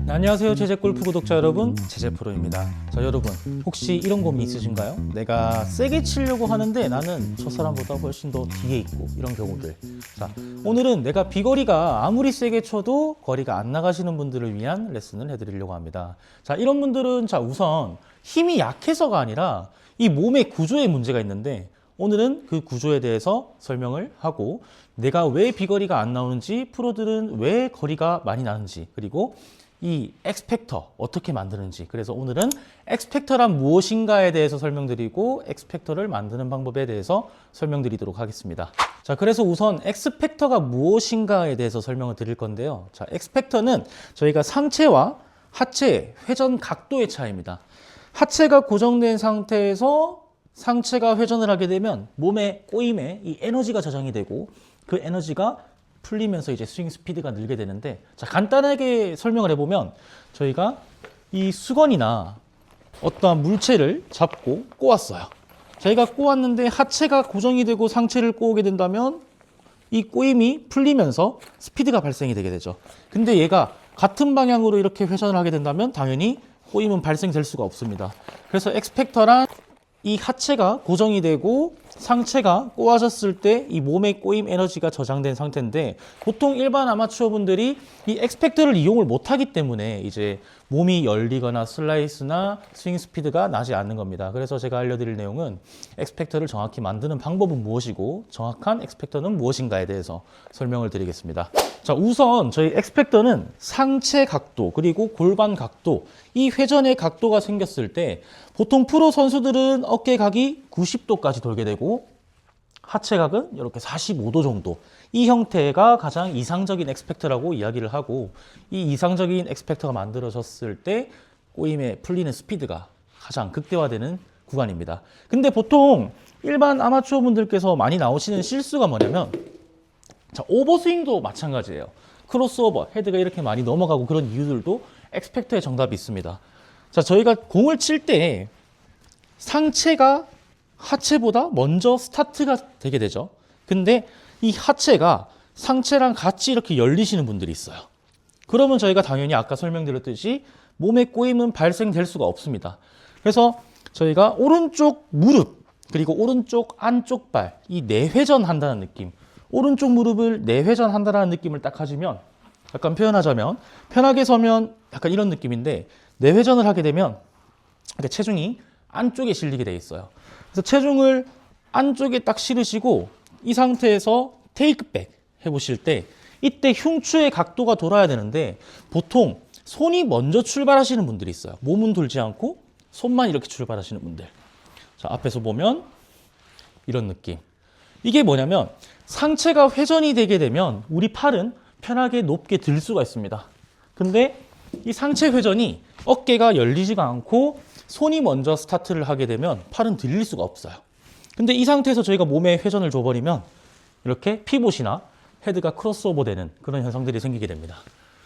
네, 안녕하세요 제재골프 구독자 여러분, 제재프로입니다. 자, 여러분 혹시 이런 고민 있으신가요? 내가 세게 치려고 하는데 나는 저 사람보다 훨씬 더 뒤에 있고, 이런 경우들. 자, 오늘은 내가 비거리가 아무리 세게 쳐도 거리가 안 나가시는 분들을 위한 레슨을 해드리려고 합니다. 자, 이런 분들은 우선 힘이 약해서가 아니라 이 몸의 구조에 문제가 있는데, 오늘은 그 구조에 대해서 설명을 하고, 내가 왜 비거리가 안 나오는지, 프로들은 왜 거리가 많이 나는지, 그리고 이 엑스펙터 어떻게 만드는지. 그래서 오늘은 엑스펙터란 무엇인가에 대해서 설명드리고, 엑스펙터를 만드는 방법에 대해서 설명드리도록 하겠습니다. 자, 그래서 우선 엑스펙터가 무엇인가에 대해서 설명을 드릴 건데요. 자, 엑스펙터는 저희가 상체와 하체의 회전 각도의 차이입니다. 하체가 고정된 상태에서 상체가 회전을 하게 되면 몸의 꼬임에 이 에너지가 저장이 되고, 그 에너지가 풀리면서 이제 스윙 스피드가 늘게 되는데, 자, 간단하게 설명을 해보면, 저희가 이 수건이나 어떠한 물체를 잡고 꼬았어요. 저희가 꼬았는데 하체가 고정이 되고 상체를 꼬우게 된다면 이 꼬임이 풀리면서 스피드가 발생이 되게 되죠. 근데 얘가 같은 방향으로 이렇게 회전을 하게 된다면 당연히 꼬임은 발생될 수가 없습니다. 그래서 엑스펙터란 이 하체가 고정이 되고 상체가 꼬아졌을 때 이 몸의 꼬임 에너지가 저장된 상태인데, 보통 일반 아마추어 분들이 이 엑스펙터를 이용을 못하기 때문에 이제 몸이 열리거나 슬라이스나 스윙 스피드가 나지 않는 겁니다. 그래서 제가 알려드릴 내용은 엑스펙터를 정확히 만드는 방법은 무엇이고, 정확한 엑스펙터는 무엇인가에 대해서 설명을 드리겠습니다. 자, 우선 저희 엑스펙터는 상체 각도 그리고 골반 각도, 이 회전의 각도가 생겼을 때 보통 프로 선수들은 어깨각이 90도까지 돌게 되고 하체각은 이렇게 45도 정도, 이 형태가 가장 이상적인 엑스펙터라고 이야기를 하고, 이 이상적인 엑스펙터가 만들어졌을 때 꼬임에 풀리는 스피드가 가장 극대화되는 구간입니다. 근데 보통 일반 아마추어 분들께서 많이 나오시는 실수가 뭐냐면, 자, 오버스윙도 마찬가지예요. 크로스오버, 헤드가 이렇게 많이 넘어가고 그런 이유들도 엑스펙터의 정답이 있습니다. 자, 저희가 공을 칠 때 상체가 하체보다 먼저 스타트가 되게 되죠. 근데 이 하체가 상체랑 같이 이렇게 열리시는 분들이 있어요. 그러면 저희가 당연히 아까 설명드렸듯이 몸의 꼬임은 발생될 수가 없습니다. 그래서 저희가 오른쪽 무릎 그리고 오른쪽 안쪽 발, 이 내회전 한다는 느낌, 오른쪽 무릎을 내회전 한다는 느낌을 딱 가지면, 약간 표현하자면 편하게 서면 약간 이런 느낌인데, 내회전을 하게 되면 체중이 안쪽에 실리게 돼 있어요. 그래서 체중을 안쪽에 딱 실으시고 이 상태에서 테이크백 해보실 때, 이때 흉추의 각도가 돌아야 되는데 보통 손이 먼저 출발하시는 분들이 있어요. 몸은 돌지 않고 손만 이렇게 출발하시는 분들. 자, 앞에서 보면 이런 느낌. 이게 뭐냐면, 상체가 회전이 되게 되면 우리 팔은 편하게 높게 들 수가 있습니다. 근데 이 상체 회전이 어깨가 열리지가 않고 손이 먼저 스타트를 하게 되면 팔은 들릴 수가 없어요. 근데 이 상태에서 저희가 몸에 회전을 줘버리면 이렇게 피봇이나 헤드가 크로스오버 되는 그런 현상들이 생기게 됩니다.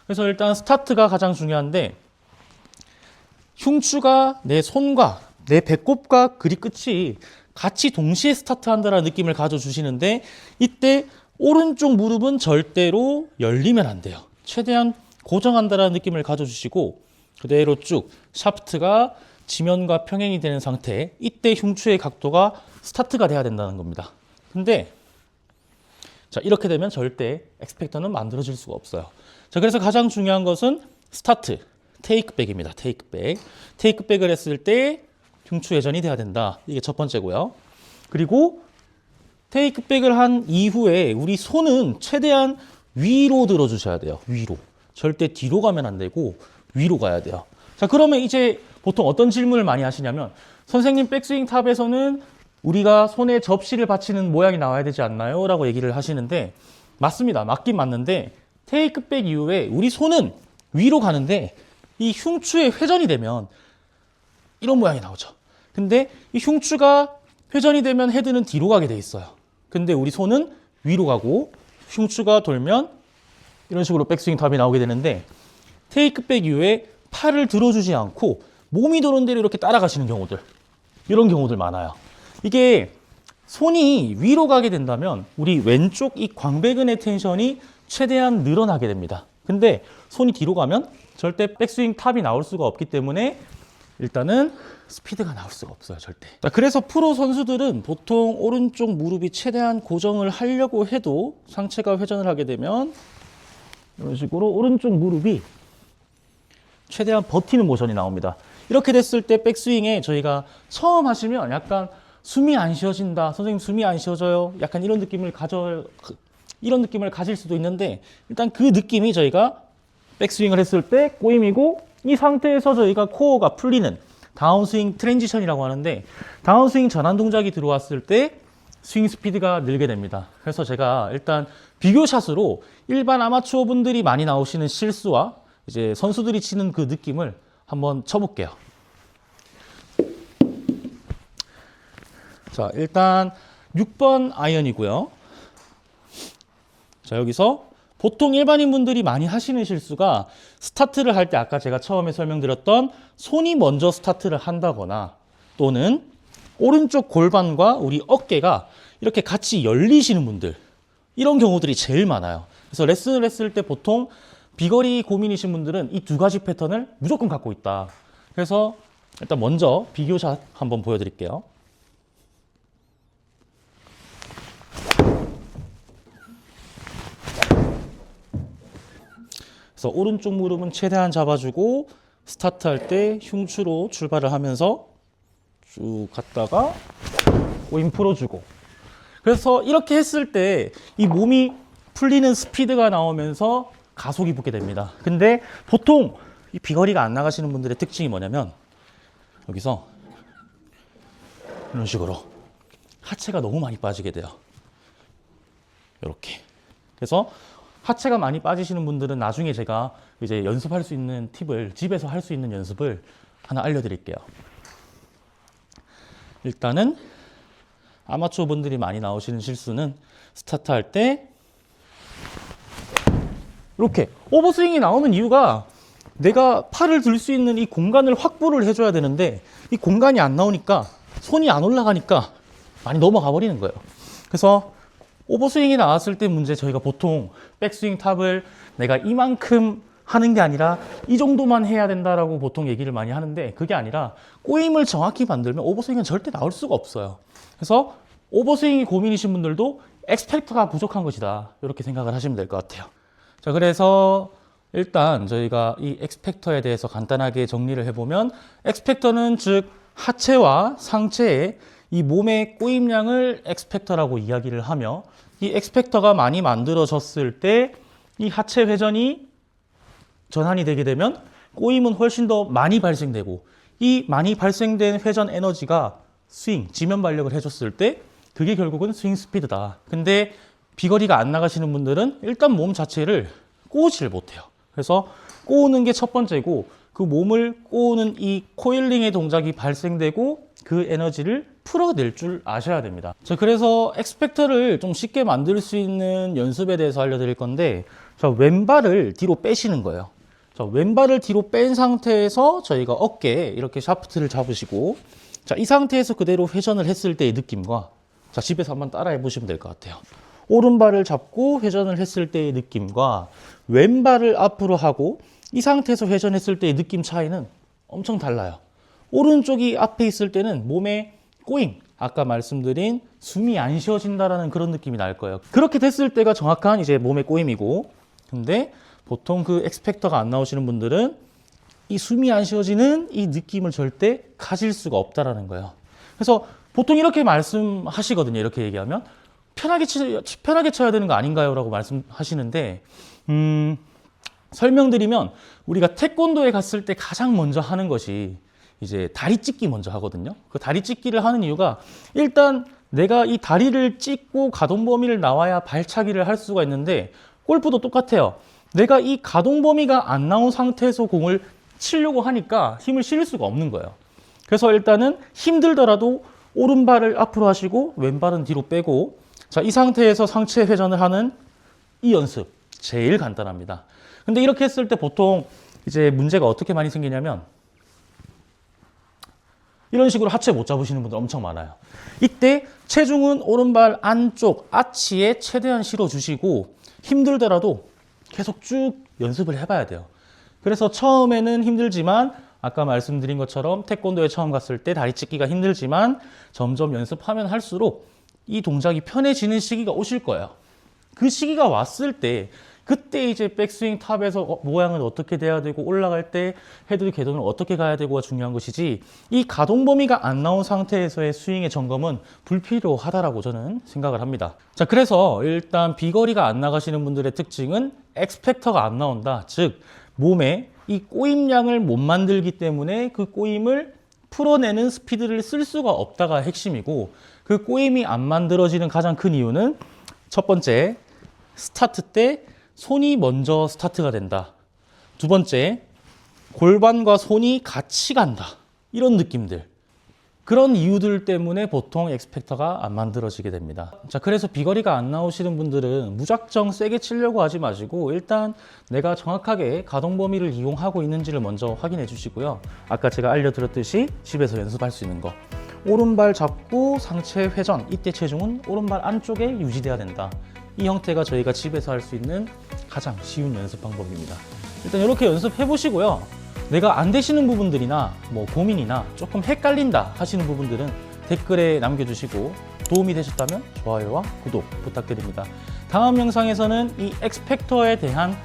그래서 일단 스타트가 가장 중요한데, 흉추가 내 손과 내 배꼽과 그립 끝이 같이 동시에 스타트한다는 느낌을 가져주시는데, 이때 오른쪽 무릎은 절대로 열리면 안 돼요. 최대한 고정한다는 느낌을 가져주시고 그대로 쭉 샤프트가 지면과 평행이 되는 상태, 이때 흉추의 각도가 스타트가 돼야 된다는 겁니다. 근데 자, 이렇게 되면 절대 엑스펙터는 만들어질 수가 없어요. 자, 그래서 가장 중요한 것은 스타트, 테이크백입니다. 테이크백을 했을 때 흉추 회전이 돼야 된다. 이게 첫 번째고요. 그리고 테이크백을 한 이후에 우리 손은 최대한 위로 들어주셔야 돼요. 위로. 절대 뒤로 가면 안 되고 위로 가야 돼요. 자, 그러면 이제 보통 어떤 질문을 많이 하시냐면, 선생님 백스윙 탑에서는 우리가 손에 접시를 받치는 모양이 나와야 되지 않나요? 라고 얘기를 하시는데, 맞습니다. 맞긴 맞는데 테이크백 이후에 우리 손은 위로 가는데 이 흉추에 회전이 되면 이런 모양이 나오죠. 근데 이 흉추가 회전이 되면 헤드는 뒤로 가게 돼 있어요. 근데 우리 손은 위로 가고 흉추가 돌면 이런 식으로 백스윙 탑이 나오게 되는데, 테이크백 이후에 팔을 들어주지 않고 몸이 도는 대로 이렇게 따라가시는 경우들, 이런 경우들 많아요. 이게 손이 위로 가게 된다면 우리 왼쪽 이 광배근의 텐션이 최대한 늘어나게 됩니다. 근데 손이 뒤로 가면 절대 백스윙 탑이 나올 수가 없기 때문에 일단은 스피드가 나올 수가 없어요, 절대. 자, 그래서 프로 선수들은 보통 오른쪽 무릎이 최대한 고정을 하려고 해도 상체가 회전을 하게 되면 이런 식으로 오른쪽 무릎이 최대한 버티는 모션이 나옵니다. 이렇게 됐을 때 백스윙에 저희가 처음 하시면 약간 숨이 안 쉬어진다, 선생님 숨이 안 쉬어져요, 약간 이런 느낌을 가질 수도 있는데, 일단 그 느낌이 저희가 백스윙을 했을 때 꼬임이고, 이 상태에서 저희가 코어가 풀리는 다운스윙 트랜지션이라고 하는데, 다운스윙 전환 동작이 들어왔을 때 스윙 스피드가 늘게 됩니다. 그래서 제가 일단 비교샷으로 일반 아마추어 분들이 많이 나오시는 실수와 이제 선수들이 치는 그 느낌을 한번 쳐볼게요. 자, 일단 6번 아이언이고요. 자, 여기서 보통 일반인 분들이 많이 하시는 실수가 스타트를 할 때 아까 제가 처음에 설명드렸던 손이 먼저 스타트를 한다거나 또는 오른쪽 골반과 우리 어깨가 이렇게 같이 열리시는 분들, 이런 경우들이 제일 많아요. 그래서 레슨을 했을 때 보통 비거리 고민이신 분들은 이 두 가지 패턴을 무조건 갖고 있다. 그래서 일단 먼저 비교샷 한번 보여드릴게요. 그래서 오른쪽 무릎은 최대한 잡아주고 스타트할 때 흉추로 출발을 하면서 쭉 갔다가 꼬임 풀어주고, 그래서 이렇게 했을 때 이 몸이 풀리는 스피드가 나오면서 가속이 붙게 됩니다. 근데 보통 이 비거리가 안 나가시는 분들의 특징이 뭐냐면 여기서 이런 식으로 하체가 너무 많이 빠지게 돼요. 이렇게. 그래서 하체가 많이 빠지시는 분들은 나중에 제가 이제 연습할 수 있는 팁을, 집에서 할 수 있는 연습을 하나 알려드릴게요. 일단은 아마추어 분들이 많이 나오시는 실수는 스타트 할 때 이렇게 오버스윙이 나오는 이유가 내가 팔을 들 수 있는 이 공간을 확보를 해줘야 되는데 이 공간이 안 나오니까 손이 안 올라가니까 많이 넘어가 버리는 거예요. 그래서 오버스윙이 나왔을 때 문제, 저희가 보통 백스윙 탑을 내가 이만큼 하는 게 아니라 이 정도만 해야 된다라고 보통 얘기를 많이 하는데, 그게 아니라 꼬임을 정확히 만들면 오버스윙은 절대 나올 수가 없어요. 그래서 오버스윙이 고민이신 분들도 엑스펙터가 부족한 것이다, 이렇게 생각을 하시면 될 것 같아요. 자, 그래서 일단 저희가 이 엑스펙터에 대해서 간단하게 정리를 해보면, 엑스펙터는 즉 하체와 상체의 이 몸의 꼬임량을 엑스펙터라고 이야기를 하며, 이 엑스펙터가 많이 만들어졌을 때 이 하체 회전이 전환이 되게 되면 꼬임은 훨씬 더 많이 발생되고, 이 많이 발생된 회전 에너지가 스윙, 지면 발력을 해줬을 때 그게 결국은 스윙 스피드다. 근데 비거리가 안 나가시는 분들은 일단 몸 자체를 꼬우지를 못해요. 그래서 꼬우는 게 첫 번째고, 그 몸을 꼬우는 이 코일링의 동작이 발생되고 그 에너지를 풀어낼 줄 아셔야 됩니다. 자, 그래서 엑스펙터를 좀 쉽게 만들 수 있는 연습에 대해서 알려드릴 건데, 자, 왼발을 뒤로 빼시는 거예요. 자, 왼발을 뒤로 뺀 상태에서 저희가 어깨에 이렇게 샤프트를 잡으시고, 자, 이 상태에서 그대로 회전을 했을 때의 느낌과, 자, 집에서 한번 따라해 보시면 될 것 같아요. 오른발을 잡고 회전을 했을 때의 느낌과 왼발을 앞으로 하고 이 상태에서 회전했을 때의 느낌 차이는 엄청 달라요. 오른쪽이 앞에 있을 때는 몸의 꼬임, 아까 말씀드린 숨이 안 쉬어진다라는 그런 느낌이 날 거예요. 그렇게 됐을 때가 정확한 이제 몸의 꼬임이고, 근데 보통 그 엑스펙터가 안 나오시는 분들은 이 숨이 안 쉬어지는 이 느낌을 절대 가질 수가 없다라는 거예요. 그래서 보통 이렇게 말씀하시거든요. 이렇게 얘기하면 편하게 쳐야 되는 거 아닌가요? 라고 말씀하시는데, 설명드리면 우리가 태권도에 갔을 때 가장 먼저 하는 것이 이제 다리 찢기 먼저 하거든요. 그 다리 찢기를 하는 이유가, 일단 내가 이 다리를 찢고 가동 범위를 나와야 발차기를 할 수가 있는데, 골프도 똑같아요. 내가 이 가동 범위가 안 나온 상태에서 공을 치려고 하니까 힘을 실을 수가 없는 거예요. 그래서 일단은 힘들더라도 오른발을 앞으로 하시고 왼발은 뒤로 빼고, 자, 이 상태에서 상체 회전을 하는 이 연습 제일 간단합니다. 근데 이렇게 했을 때 보통 이제 문제가 어떻게 많이 생기냐면, 이런 식으로 하체 못 잡으시는 분들 엄청 많아요. 이때 체중은 오른발 안쪽 아치에 최대한 실어주시고, 힘들더라도 계속 쭉 연습을 해봐야 돼요. 그래서 처음에는 힘들지만 아까 말씀드린 것처럼 태권도에 처음 갔을 때 다리 찢기가 힘들지만 점점 연습하면 할수록 이 동작이 편해지는 시기가 오실 거예요. 그 시기가 왔을 때 그때 이제 백스윙 탑에서 모양은 어떻게 돼야 되고 올라갈 때 헤드 궤도는 어떻게 가야 되고가 중요한 것이지 이 가동 범위가 안 나온 상태에서의 스윙의 점검은 불필요하다라고 저는 생각을 합니다. 자, 그래서 일단 비거리가 안 나가시는 분들의 특징은 엑스펙터가 안 나온다. 즉 몸에 이 꼬임량을 못 만들기 때문에 그 꼬임을 풀어내는 스피드를 쓸 수가 없다가 핵심이고 그 꼬임이 안 만들어지는 가장 큰 이유는 첫 번째, 스타트 때 손이 먼저 스타트가 된다. 두 번째, 골반과 손이 같이 간다. 이런 느낌들. 그런 이유들 때문에 보통 엑스펙터가 안 만들어지게 됩니다. 자, 그래서 비거리가 안 나오시는 분들은 무작정 세게 치려고 하지 마시고 일단 내가 정확하게 가동 범위를 이용하고 있는지를 먼저 확인해 주시고요. 아까 제가 알려드렸듯이 집에서 연습할 수 있는 거. 오른발 잡고 상체 회전. 이때 체중은 오른발 안쪽에 유지돼야 된다. 이 형태가 저희가 집에서 할 수 있는 가장 쉬운 연습 방법입니다. 일단 이렇게 연습해 보시고요. 내가 안 되시는 부분들이나 뭐 고민이나 조금 헷갈린다 하시는 부분들은 댓글에 남겨주시고 도움이 되셨다면 좋아요와 구독 부탁드립니다. 다음 영상에서는 이 엑스펙터에 대한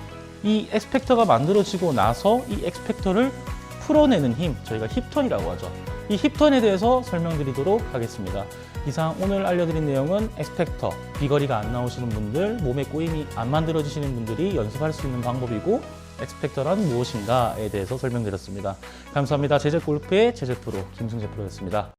이 엑스펙터가 만들어지고 나서 이 엑스펙터를 풀어내는 힘, 저희가 힙턴이라고 하죠. 이 힙턴에 대해서 설명드리도록 하겠습니다. 이상 오늘 알려드린 내용은 엑스펙터, 비거리가 안 나오시는 분들, 몸에 꼬임이 안 만들어지시는 분들이 연습할 수 있는 방법이고 엑스펙터란 무엇인가에 대해서 설명드렸습니다. 감사합니다. 제재 골프의 제재 프로 김승재 프로였습니다.